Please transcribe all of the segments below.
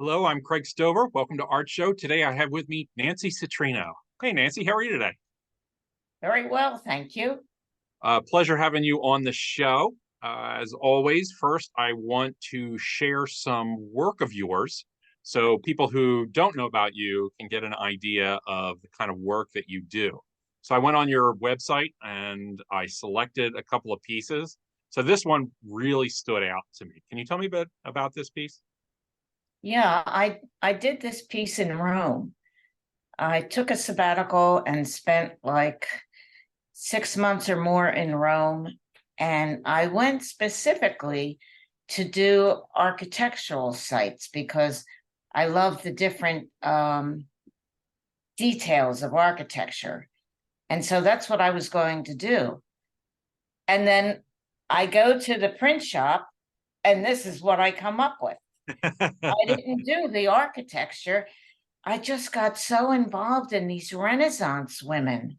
Hello, I'm Craig Stover. Welcome to Art Show. Today I have with me Nancy Citrino. Hey, Nancy, how are you today? Very well, thank you. Pleasure having you on the show. As always, first, I want to share some work of yours so people who don't know about you can get an idea of the kind of work that you do. So I went on your website and I selected a couple of pieces. So this one really stood out to me. Can you tell me a bit about this piece? Yeah, I did this piece in Rome. I took a sabbatical and spent like 6 months or more in Rome, and I went specifically to do architectural sites because I love the different details of architecture. And so that's what I was going to do. And then I go to the print shop, and this is what I come up with. I didn't do the architecture. I just got so involved in these Renaissance women,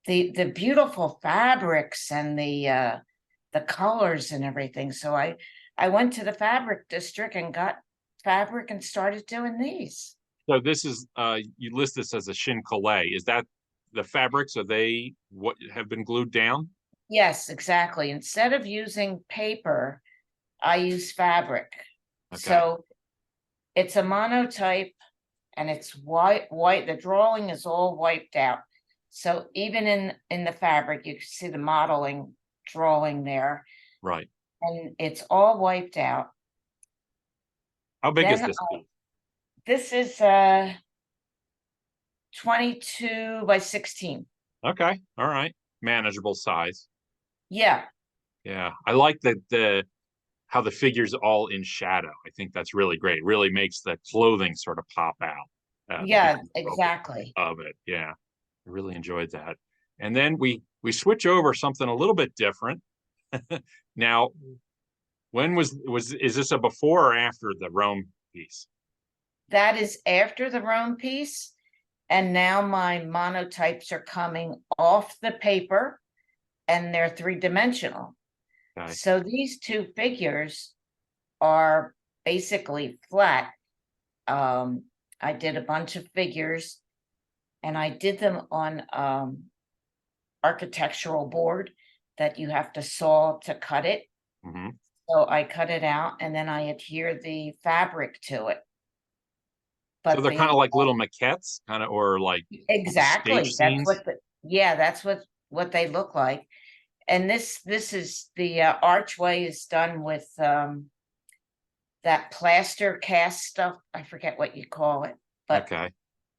the beautiful fabrics and the colors and everything. So I went to the fabric district and got fabric and started doing these. So this is you list this as a shin collet. Is that the fabrics? Are they what have been glued down? Yes, exactly. Instead of using paper, I use fabric. Okay. So it's a monotype and it's white. The drawing is all wiped out. So even in the fabric, you can see the modeling drawing there, Right. and it's all wiped out. How big is Then this piece? this is 22 by 16. Okay. All right. Manageable size. Yeah, Yeah. I like the how the figure's all in shadow. I think that's really great. Really makes the clothing sort of pop out. The yeah, different exactly. of it. Yeah. I really enjoyed that. And then we switch over something a little bit different. Now, when was is this a before or after the Rome piece? That is after the Rome piece. And now my monotypes are coming off the paper and they're three-dimensional. Okay. So these two figures are basically flat. I did a bunch of figures and I did them on architectural board that you have to saw to cut it. Mm-hmm. So I cut it out and then I adhere the fabric to it. So But they're kind of like little maquettes, kind of, or like stage exactly, that's scenes. what that's what they look like. And this is the archway is done with that plaster cast stuff. I forget what you call it, but Okay.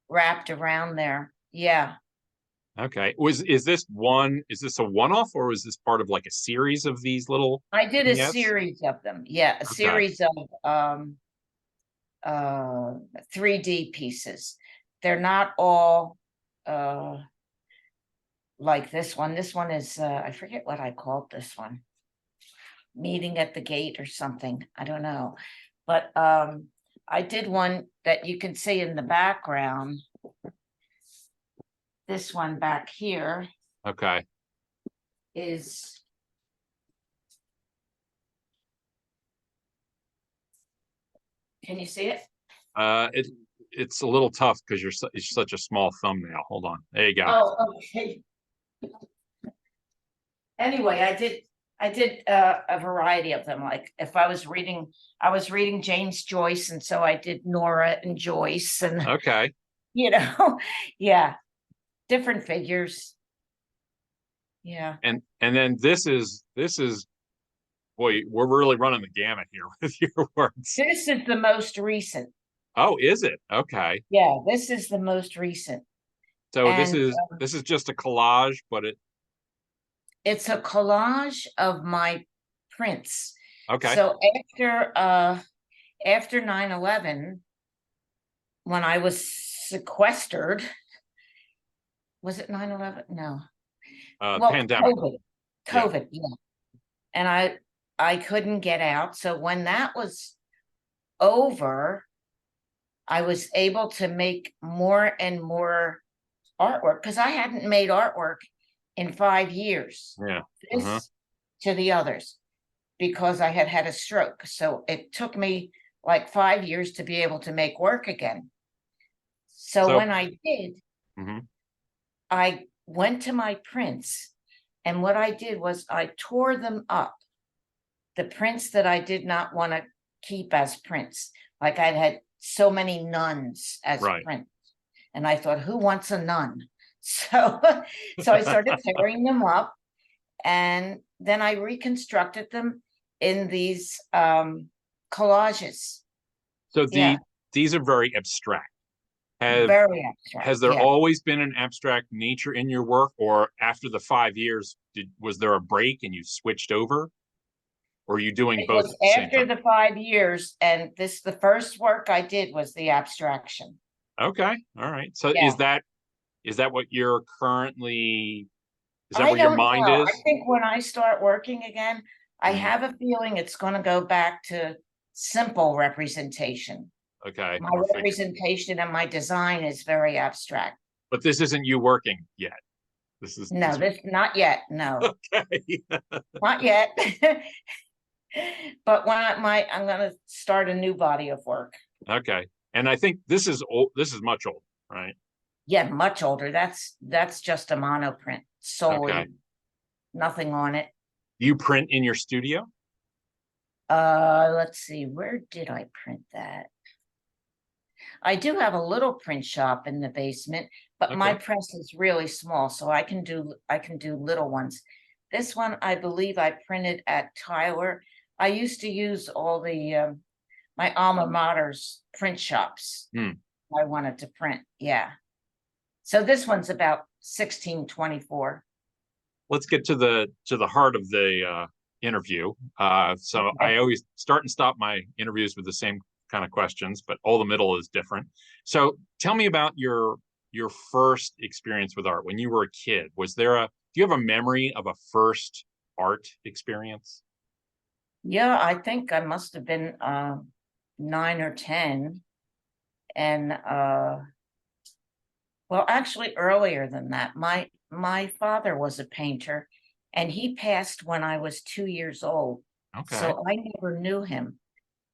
wrapped around there. Yeah. Okay. Is this one? Is this a one-off, or is this part of like a series of these little I did a vignettes? series of them. Yeah, a Okay. series of uh 3D pieces. They're not all like this one. This one is I forget what I called this one. Meeting at the gate or something. I don't know. But I did one that you can see in the background. This one back here Okay. is can you see it? It it's a little tough because it's such a small thumbnail. Hold on. There you go. Oh, okay. Anyway, I did a variety of them. Like if I was reading James Joyce, and so I did Nora and Joyce, and Okay. you know, yeah, different figures. Yeah. And then this is boy, we're really running the gamut here with your words. This is the most recent. Oh, is it? Okay. Yeah, this is the most recent. So this And is this is just a collage, but it it's a collage of my prints. okay. So after 9/11, when I was sequestered, was it 9/11? No. Well, Pandemic. COVID. Yeah. COVID, yeah. And I couldn't get out. So when that was over, I was able to make more and more artwork because I hadn't made artwork in 5 years. Yeah. Uh-huh. This to the others because I had had a stroke. So it took me like 5 years to be able to make work again. So So, when I did, mhm. I went to my prints, and what I did was I tore them up. The prints that I did not want to keep as prints, like I'd had so many nuns as Right. prints, and I thought, who wants a nun? So, so I started tearing them up, and then I reconstructed them in these collages. So Yeah, these are very abstract. Have very abstract. has there Yeah, always been an abstract nature in your work, or after the 5 years, was there a break and you switched over, or are you doing it both at was the same after time? the 5 years, and the first work I did was the abstraction. Okay, all right. So Yeah. is that what you're currently, is that I where your don't mind know. I is? think when I start working again, I Mhm. have a feeling it's going to go back to simple representation. Okay, My or figure. representation and my design is very abstract. But this isn't you working yet. This is No, this. this not yet. No, Okay. not yet. But when I'm going to start a new body of work. Okay. And I think this is old. This is much older, right? Yeah, much older. That's just a monoprint Okay. solely, nothing on it. You print in your studio? Let's see, where did I print that? I do have a little print shop in the basement, but my Okay. press is really small, so I can do little ones. This one, I believe I printed at Tyler. I used to use all the my alma mater's print shops. Hmm. I wanted to print, yeah. So this one's about 1624. Let's get to the heart of the interview. So Okay. I always start and stop my interviews with the same kind of questions, but all the middle is different. So tell me about your first experience with art when you were a kid. Was there a do you have a memory of a first art experience? Yeah, I think I must have been 9 or 10, and well, actually earlier than that. My father was a painter, and he passed when I was 2 years old. Okay. So I never knew him,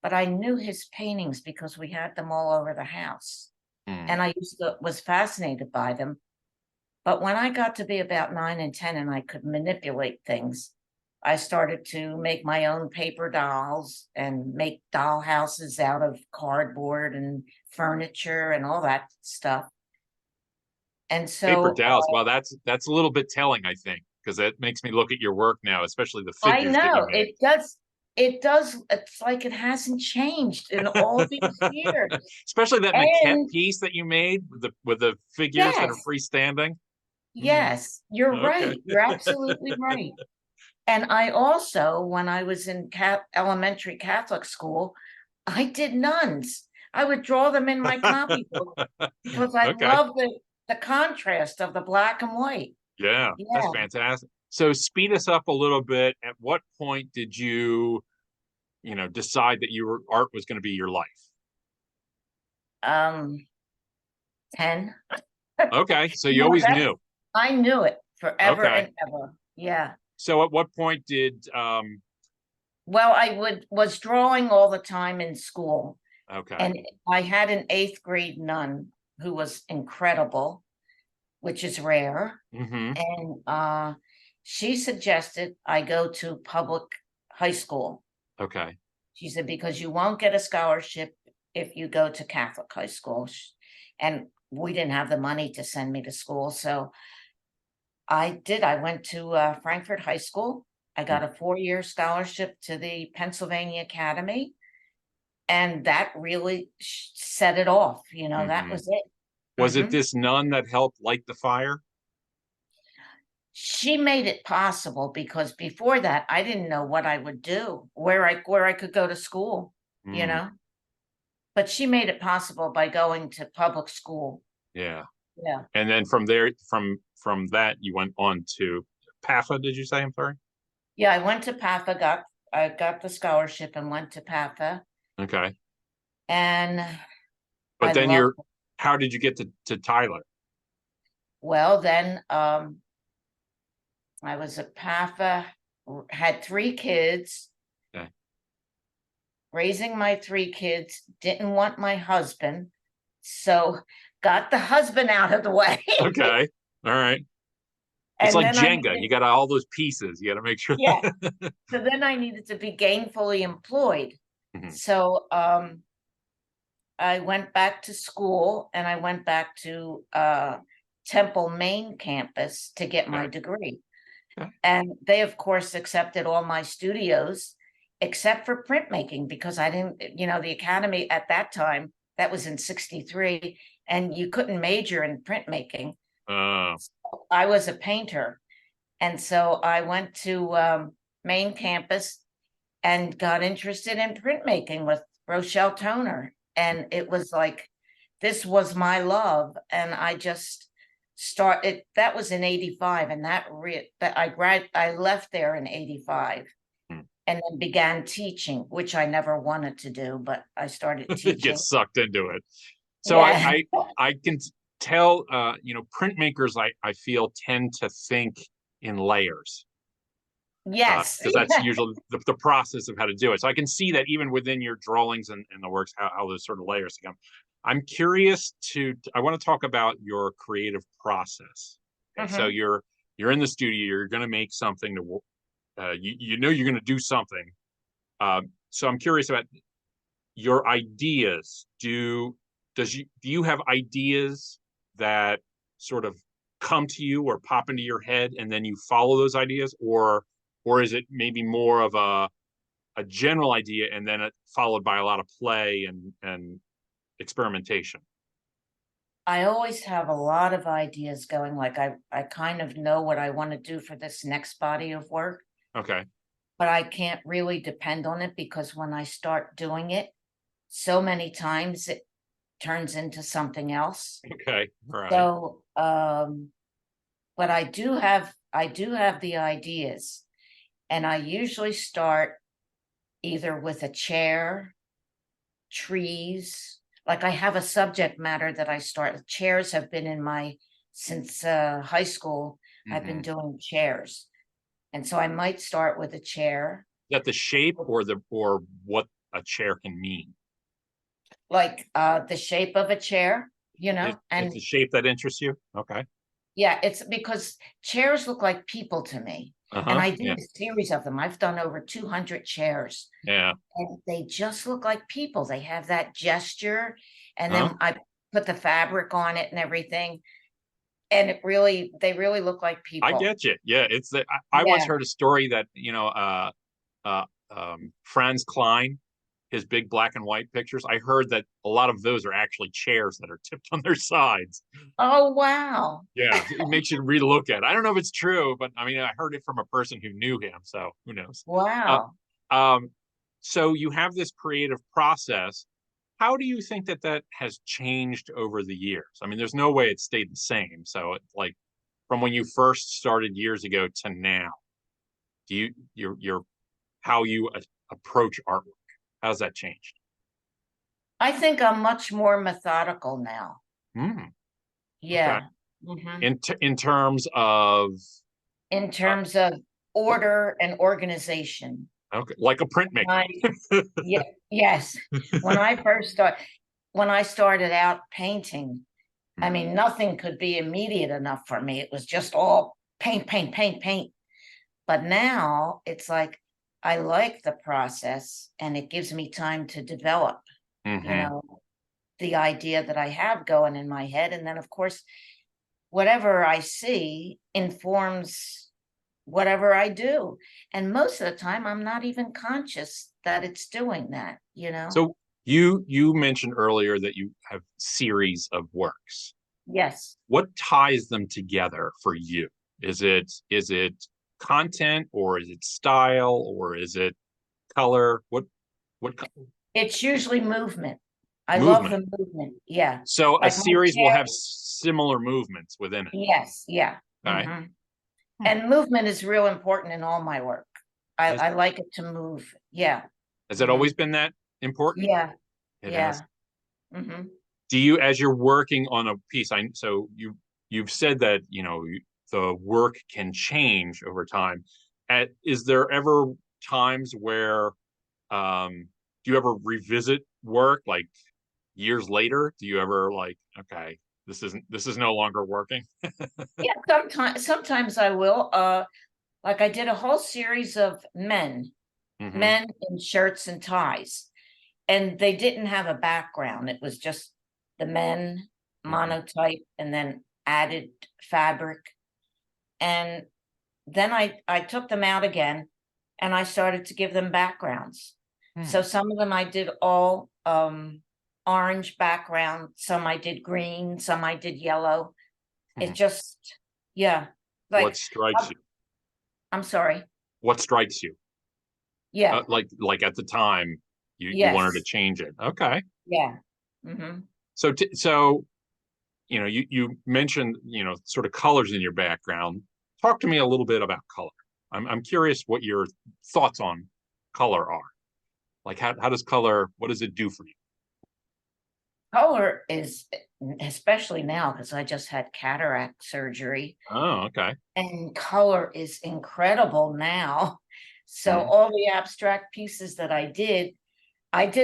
but I knew his paintings because we had them all over the house. Hmm. And I was fascinated by them. But when I got to be about 9 and 10 and I could manipulate things, I started to make my own paper dolls and make doll houses out of cardboard and furniture and all that stuff. And Paper so dowels. Wow, that's a little bit telling, I think, because it makes me look at your work now, especially the I figures that you know made. it does. It does. It's like it hasn't changed in all these years. Especially that maquette And piece that you made with the figures that are yes, freestanding. Hmm. yes, you're Okay. right. You're absolutely right. And I also, when I was in elementary Catholic school, I did nuns. I would draw them in my copybook because I Okay. love the contrast of the black and white. Yeah, that's Yeah. fantastic. So speed us up a little bit. At what point did decide that your art was going to be your life? Um, 10. Okay, so you No, always that's knew. I knew it forever Okay. and ever. Yeah. So at what point did Well, I was drawing all the time in school, okay. and I had an eighth grade nun who was incredible, which is rare. Mm-hmm. And she suggested I go to public high school. Okay. She said, because you won't get a scholarship if you go to Catholic high school. And we didn't have the money to send me to school. So I did. I went to Frankfurt High School. I got a 4-year scholarship to the Pennsylvania Academy. And that really set it off. That Mm-hmm. was it. Was it Mhm. this nun that helped light the fire? She made it possible because before that, I didn't know what I would do, where I could go to school, you Mm, know? But she made it possible by going to public school. yeah. Yeah. And then from there, from that, you went on to PAFA, did you say? I'm sorry. Yeah, I went to PAFA, I got the scholarship and went to PAFA, Okay. and But I then loved it. how did you get to Tyler? Well, then I was at PAFA, had 3 kids, Okay. raising my 3 kids, didn't want my husband, so got the husband out of the way. Okay. All right. It's And like then I Jenga. needed, You got all those pieces. You got to make sure yeah, that. so then I needed to be gainfully employed. Mhm. So I went back to school, and I went back to Temple main campus to get my Okay. degree. Okay. And they, of course, accepted all my studios except for printmaking, because I didn't, the academy at that time, that was in 63, and you couldn't major in printmaking. Uh, I was a painter. And so I went to main campus and got interested in printmaking with Rochelle Toner. And it was like, this was my love. And I just started, that was in 85. And I left there in 85 hmm. and then began teaching, which I never wanted to do, but I started Get teaching. sucked into it. So Yeah. I can tell, printmakers, I feel tend to think in layers, Yes. because that's usually the process of how to do it. So I can see that even within your drawings and the works, how those sort of layers come. I'm curious I want to talk about your creative process. Okay, so Mhm. you're in the studio, you're going to make something to, you're going to do something. So I'm curious about your ideas. Do you have ideas that sort of come to you or pop into your head and then you follow those ideas, or is it maybe more of a general idea and then it followed by a lot of play and experimentation? I always have a lot of ideas going, like I kind of know what I want to do for this next body of work, Okay. but I can't really depend on it, because when I start doing it, so many times it turns into something else. Okay. All right. So, but I do have the ideas, and I usually start either with a chair, trees. Like, I have a subject matter that I start. Chairs have been in my since high school. I've been Mm-hmm. doing chairs. And so I might start with a chair, Is that the shape or what a chair can mean? like the shape of a chair, It's and a shape that interests you. Okay. yeah, it's because chairs look like people to me. And Uh-huh. I did Yeah. a series of them. I've done over 200 chairs, Yeah. and they just look like people. They have that gesture. And Huh? then I put the fabric on it and everything. And they really look like I people. get you. Yeah, I once Yeah. heard a story that Franz Klein, his big black and white pictures. I heard that a lot of those are actually chairs that are tipped on their sides. Oh, wow. Yeah, it makes you relook at it. I don't know if it's true, but I mean, I heard it from a person who knew him, so who knows? Uh, Wow. um, so you have this creative process. How do you think that has changed over the years? I mean, there's no way it stayed the same. So, like, from when you first started years ago to now, do your how you approach artwork, how's that changed? I think I'm much more methodical now. Hmm. Okay. Yeah. Hmm. In terms of In uh, terms of order and organization. okay, like a printmaker. I Yeah, yes. When I first start when I started out painting, I Hmm. mean, nothing could be immediate enough for me. It was just all paint, paint, paint, paint. But now it's like I like the process, and it gives me time to develop, you Hmm. know, the idea that I have going in my head. And then, of course, whatever I see informs whatever I do. And most of the time, I'm not even conscious that it's doing that. So you mentioned earlier that you have series of works. Yes. What ties them together for you? Is it content, or is it style, or is it color? What It's usually movement. I love movement? the movement. Yeah. So a Like my series will chair. have similar movements within it. Yes. Yeah. Okay. Hmm. Hmm. And movement is real important in all my work. Has, I like it to move. Yeah. has it Hmm. always been that important? Yeah. It has. Yeah. Hmm. Do you, as you're working on a piece, so you've said that the work can change over time. Is there ever times where um do you ever revisit work like years later? Do you ever like, okay, this is no longer working? Yeah, sometimes I will. Like I did a whole series of Hmm. men in shirts and ties, and they didn't have a background. It was just the men Hmm. monotype and then added fabric. And then I took them out again and I started to give them backgrounds. So Hmm. some of them I did all orange background, some I did green, some I did yellow. Hmm. It just, yeah, What like, strikes you? I'm sorry. What strikes you? Yeah, Like at the time, you wanted to yes, change it. Okay. yeah. Hmm. So you mentioned sort of colors in your background. Talk to me a little bit about color. I'm curious what your thoughts on color are. Like how does color, what does it do for you? Color is, especially now, because I just had cataract surgery, Oh, okay. and color is incredible now. So Hmm. all the abstract pieces that I did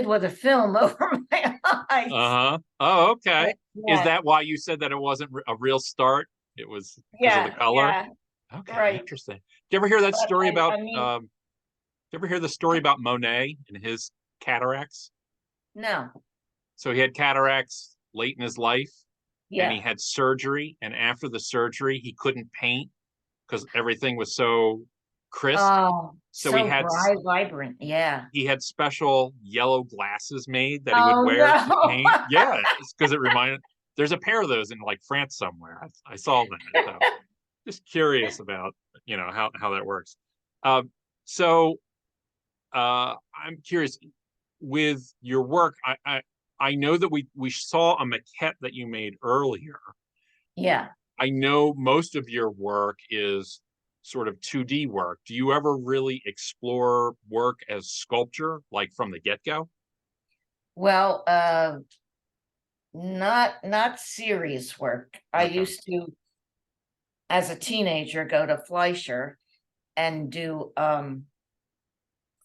with a film over my eyes. Uh-huh. Oh, okay. Is Yeah, that why you said that it wasn't a real start? It was because of the yeah, color? yeah, Okay, right. interesting. Do you ever hear that But story about I mean, do you ever hear the story about Monet and his cataracts? no, So he had cataracts late in his life and he yeah. had surgery, and after the surgery he couldn't paint because everything was so crisp. Oh, So he so had bright, vibrant. Yeah. he had special yellow glasses made that he would Oh wear to no. paint. Yeah, it's because it reminded. There's a pair of those in like France somewhere. I saw that. So just curious about how that works. Um, so I'm curious with your work. I know that we saw a maquette that you made earlier. Yeah. I know most of your work is sort of 2D work. Do you ever really explore work as sculpture, like from the get-go? Well, not serious work. I Okay. used to, as a teenager, go to Fleisher and do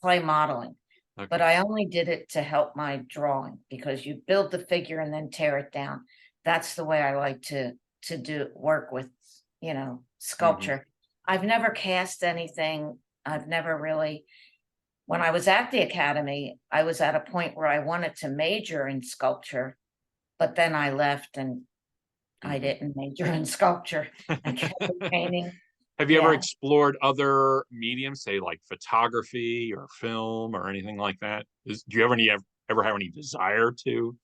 clay modeling, but Okay. I only did it to help my drawing because you build the figure and then tear it down. That's the way I like to do work with, Hmm. sculpture. I've never cast anything. I've never really, when I was at the academy, I was at a point where I wanted to major in sculpture, but then I left and I Hmm. didn't major in sculpture. I kept painting. Have you ever Yeah. explored other mediums, say like photography or film or anything like that? Do you ever have any desire to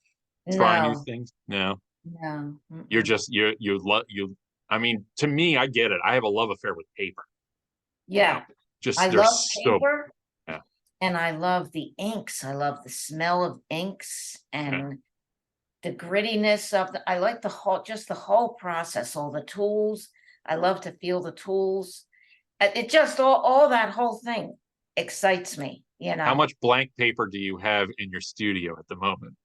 try new No, things? No, no. you're Mm-mm. just you love you. I mean, to me, I get it. I have a love affair with paper. You know, Yeah. I just love there's so paper yeah, and I love the inks. I love the smell of inks yeah. and the grittiness of I like just the whole process, all the tools. I love to feel the tools. It just all that whole thing excites me, you How know. much blank paper do you have in your studio at the moment?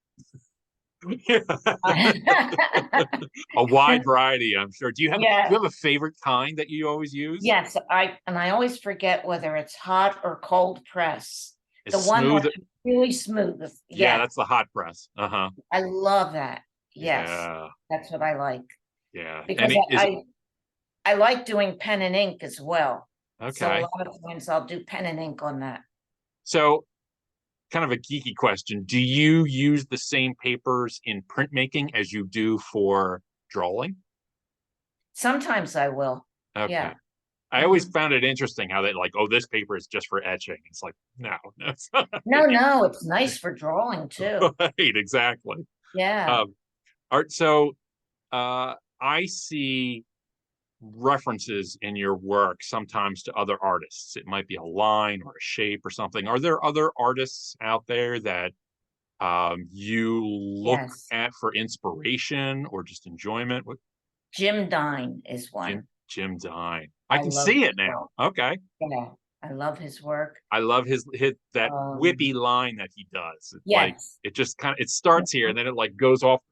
A wide variety, I'm sure. Do Yeah. you have a favorite kind that you always use? Yes, I always forget whether it's hot or cold press. It's The one smooth. that's really smooth. Yeah, Yeah, that's the hot press. Uh-huh. I love that. Yes, Yeah. that's what I like Yeah. And because it is I like doing pen and ink as well. So a okay. lot of times I'll do pen and ink on that. So kind of a geeky question. Do you use the same papers in printmaking as you do for drawing? Sometimes I will. Okay. Yeah. I always Mhm. found it interesting how they like, oh, this paper is just for etching. It's like, no, it's not. No, no, it's nice for drawing too. Right, exactly. Yeah. Um, art. So I see references in your work sometimes to other artists. It might be a line or a shape or something. Are there other artists out there that you look Yes. at for inspiration or just enjoyment? What Jim Dine is one. Jim Dine? I I can love see his it now. work. Okay. Yeah. I love his work. I love his that Um, whippy line that he does. It's like yes. it just kind of it starts here and Mhm. then it like goes off.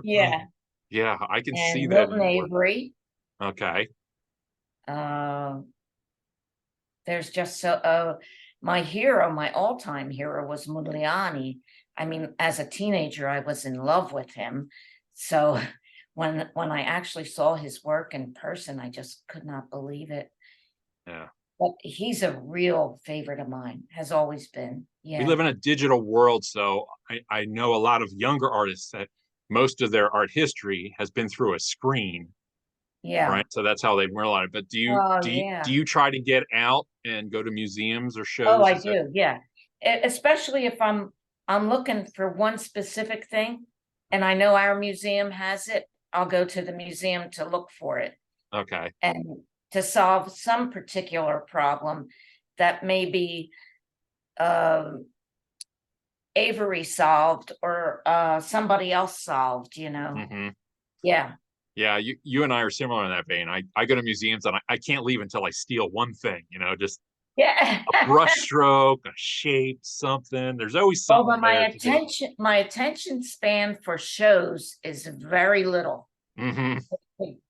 Yeah. Yeah, I can see And that in Milton your work. Avery. Okay. Uh, there's just so my hero, my all-time hero was Modigliani. I mean, as a teenager, I was in love with him. So when I actually saw his work in person, I just could not believe it. Yeah. But he's a real favorite of mine, has always been. We Yeah. live in a digital world, so I know a lot of younger artists that most of their art history has been through a screen, Yeah. right? So that's how they learn a lot of it. But Oh, do yeah. you try to get out and go to museums or Oh, shows? I Is that do. Yeah. Especially if I'm looking for one specific thing and I know our museum has it, I'll go to the museum to look for it okay? and to solve some particular problem that may be um Avery solved or somebody else solved, you know. Hmm. Yeah. Yeah, you and I are similar in that vein. I go to museums and I can't leave until I steal one thing, just Yeah. a brush stroke, a shape, something. There's always Oh, something but there to do. my attention span for shows is very little. Hmm.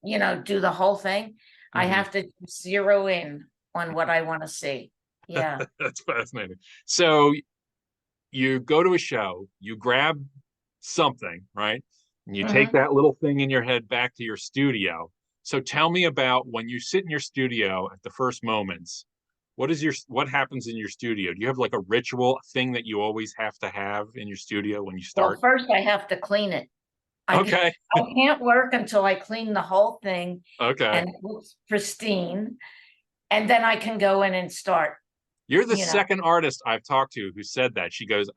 You know, do the whole thing. I Hmm. have to zero in on what I want to see. Yeah. That's fascinating. So you go to a show, you grab something, right? And you take Hmm. that little thing in your head back to your studio. So tell me about when you sit in your studio at the first moments. What happens in your studio? Do you have like a ritual thing that you always have to have in your studio when you Well, start? first I have to clean it. Okay. I can't work until I clean the whole thing Okay. and it looks pristine, and then I can go in and start, You're the you know. second artist I've talked to who said that. She goes,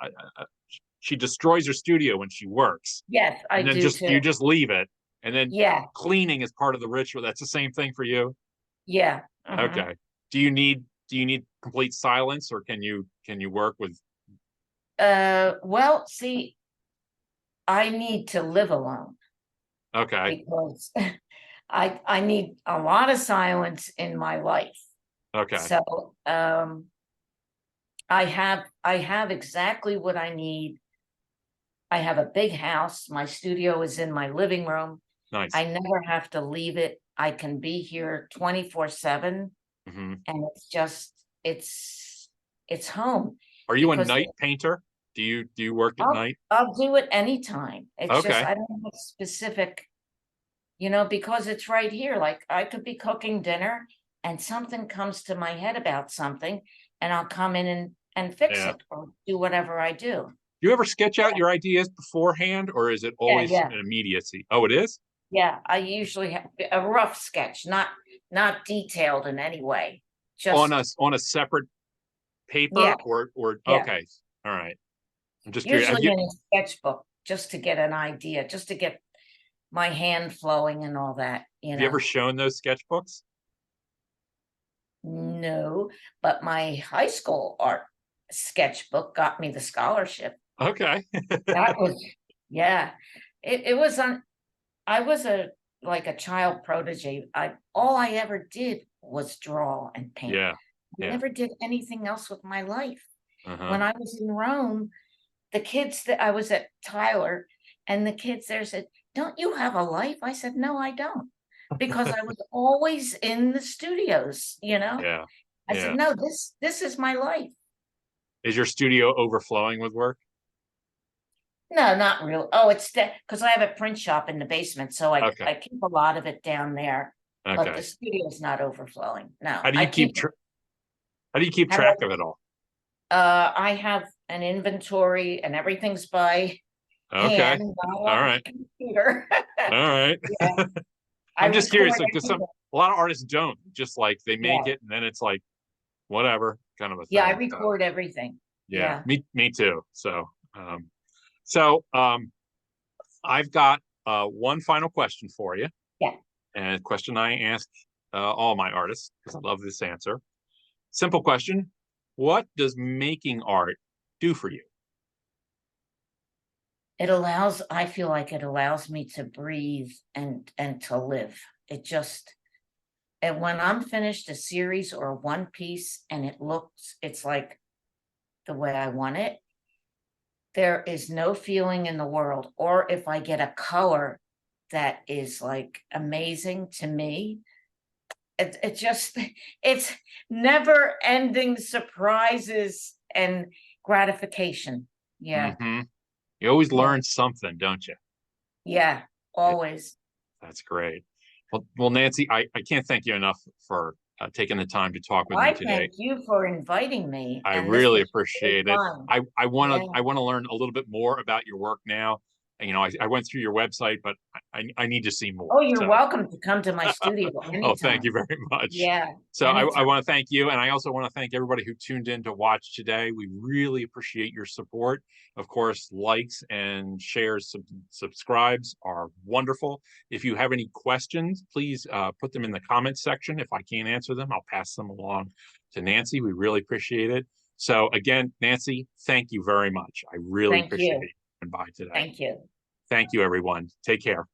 she destroys her studio when she works, Yes, I and then do just too. you just leave it, and then Yeah, cleaning is part of the ritual. That's the same thing for you. yeah. Okay. Do you need complete silence, or can you work with? Well, see, I need to live alone Okay. because I need a lot of silence in my life. Okay. So I have exactly what I need. I have a big house. My studio is in my living room. Nice. I never have to leave it. I can be here 24/7, Hmm. and it's home Are you a because night painter? Do you work at I'll night? I'll do it anytime. It's just Okay. I don't have specific, because it's right here. Like I could be cooking dinner and something comes to my head about something, and I'll come in and fix Yeah. it or do whatever I do. Do you ever sketch out your ideas beforehand, or is it Yeah, always yeah, an immediacy? Oh, it is? yeah. I usually have a rough sketch, not detailed in any way. On Just a separate yeah, paper, or yeah. okay. All right. I'm just curious. Have Usually you in a sketchbook, just to get an idea, just to get my hand flowing and all that, have you ever shown those sketchbooks? No, but my high school art sketchbook got me the scholarship. Okay. That was, yeah. It was on, I was like a child prodigy. All I ever did was draw and paint. Yeah. I Yeah. never did anything else with my life. Uh-huh. When I was in Rome, the kids that I was at Tyler, and the kids there said, "Don't you have a life?" I said, "No, I don't." Because I was always in the studios. Yeah. I said, Yeah. "No, this is my life." Is your studio overflowing with work? No, not real. Oh, it's because I have a print shop in the basement, so I Okay. I keep a lot of it down there. But the Okay. studio is not overflowing. No, How do I you keep keep it. how do you keep How do track of it all? I have an inventory and everything's by Okay. hand, not All on right. computer. All right. Yeah, I I'm just curious record because everything. a lot of artists don't, just like they make Yeah, it and then it's like whatever kind of a yeah, I thing. So record everything. yeah, Yeah, me too. So I've got one final question for you, yeah. and a question I ask all my artists because I love this answer. Simple question: what does making art do for you? I feel like it allows me to breathe and to live. And when I'm finished a series or one piece and it's like the way I want it, there is no feeling in the world. Or if I get a color that is like amazing to me, it just, it's never ending surprises and gratification. Yeah, Hmm. You always yeah, learn something, don't you? yeah, Yeah, always. that's great. Well, Nancy, I can't thank you enough for taking the time to talk with me I today. thank you for inviting me, I and this really was really appreciate it. fun. I want Yeah. to learn a little bit more about your work now. And, you know, I went through your website, but I need to see more. Oh, you're So, welcome to come to my studio oh, thank you anytime. very much. Yeah, So I anytime. want to thank you, and I also want to thank everybody who tuned in to watch today. We really appreciate your support. Of course, likes and shares, subscribes are wonderful. If you have any questions, please put them in the comments section. If I can't answer them, I'll pass them along to Nancy. We really appreciate it. So again, Nancy, thank you very much. I really Thank appreciate you. you coming by today. Thank you. Thank you, everyone. Take care.